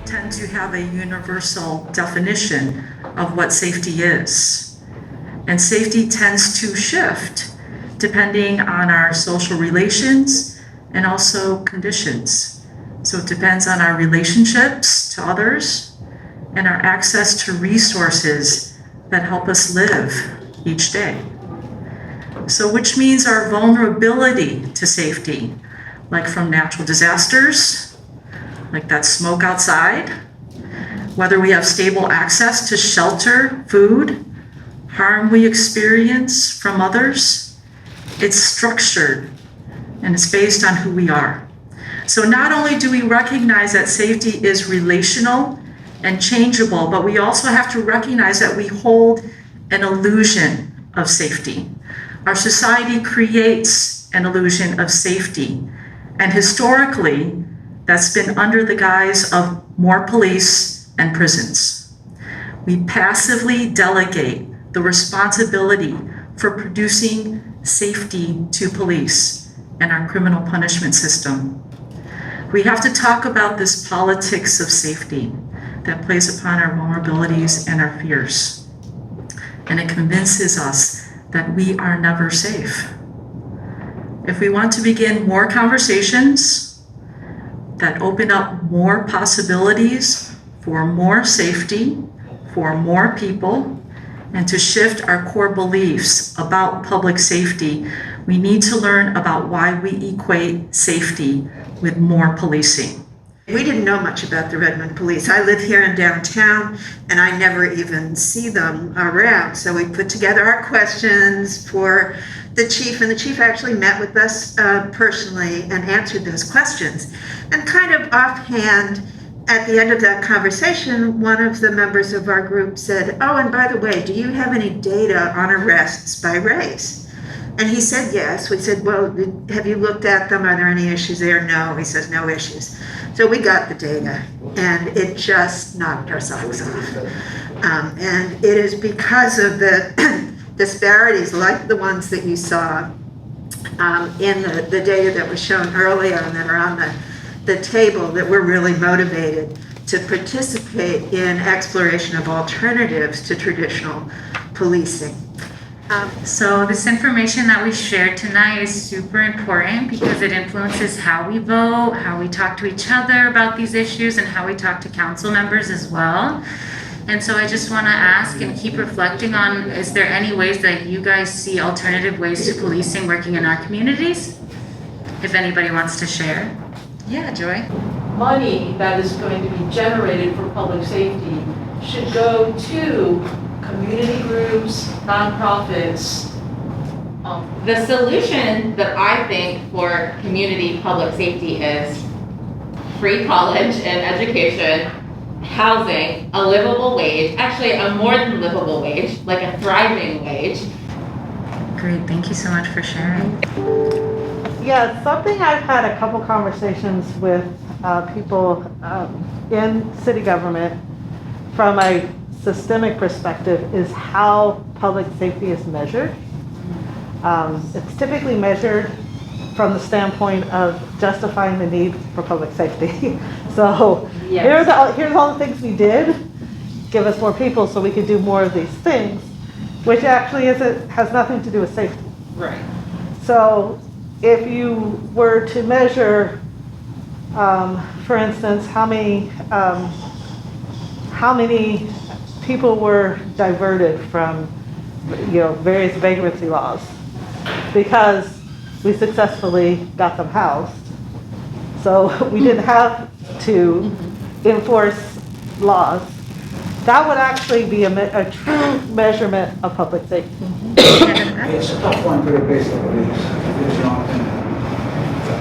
tend to have a universal definition of what safety is. And safety tends to shift depending on our social relations and also conditions. So it depends on our relationships to others and our access to resources that help us live each day. So which means our vulnerability to safety, like from natural disasters, like that smoke outside, whether we have stable access to shelter, food, harm we experience from others, it's structured and it's based on who we are. So not only do we recognize that safety is relational and changeable, but we also have to recognize that we hold an illusion of safety. Our society creates an illusion of safety, and historically, that's been under the guise of more police and prisons. We passively delegate the responsibility for producing safety to police and our criminal punishment system. We have to talk about this politics of safety that plays upon our vulnerabilities and our fears. And it convinces us that we are never safe. If we want to begin more conversations that open up more possibilities for more safety, for more people, and to shift our core beliefs about public safety, we need to learn about why we equate safety with more policing. We didn't know much about the Redmond Police. I live here in downtown and I never even see them around. So we put together our questions for the chief, and the chief actually met with us personally and answered those questions. And kind of offhand, at the end of that conversation, one of the members of our group said, "Oh, and by the way, do you have any data on arrests by race?" And he said yes. We said, "Well, have you looked at them? Are there any issues there?" "No." He says, "No issues." So we got the data, and it just knocked our socks off. And it is because of the disparities like the ones that you saw in the data that was shown earlier and that are on the table that we're really motivated to participate in exploration of alternatives to traditional policing. So this information that we shared tonight is super important because it influences how we vote, how we talk to each other about these issues, and how we talk to council members as well. And so I just want to ask and keep reflecting on, is there any ways that you guys see alternative ways to policing working in our communities? If anybody wants to share. Yeah, Joy. Money that is going to be generated for public safety should go to community groups, nonprofits. The solution that I think for community public safety is free college and education, housing, a livable wage, actually a more than livable wage, like a thriving wage. Great, thank you so much for sharing. Yeah, something I've had a couple conversations with people in city government from a systemic perspective is how public safety is measured. It's typically measured from the standpoint of justifying the need for public safety. So Yes. here's all the things we did, give us more people so we could do more of these things, which actually has nothing to do with safety. Right. So if you were to measure, for instance, how many people were diverted from, various vagrancy laws because we successfully got them housed. So we didn't have to enforce laws. That would actually be a true measurement of public safety. It's a tough one to replace the police.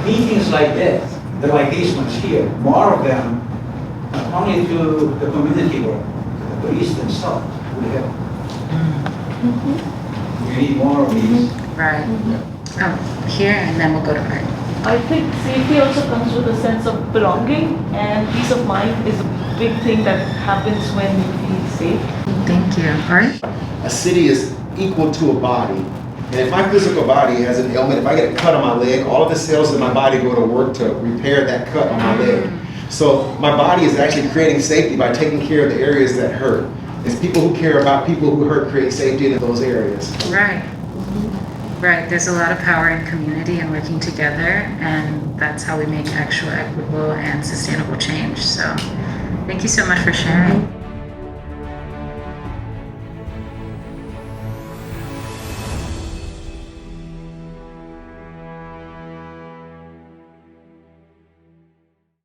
Meetings like this, like these ones here, more of them, not only to the community work, the police themselves will help. We need more of these. Right. Here, and then we'll go to Art. I think safety also comes with a sense of belonging, and peace of mind is a big thing that happens when you feel safe. Thank you. Art? A city is equal to a body. And if my physical body has an ailment, if I get a cut on my leg, all of the cells in my body go to work to repair that cut on my leg. So my body is actually creating safety by taking care of the areas that hurt. It's people who care about people who hurt create safety in those areas. Right. Right. There's a lot of power in community and working together, and that's how we make actual equitable and sustainable change. So thank you so much for sharing.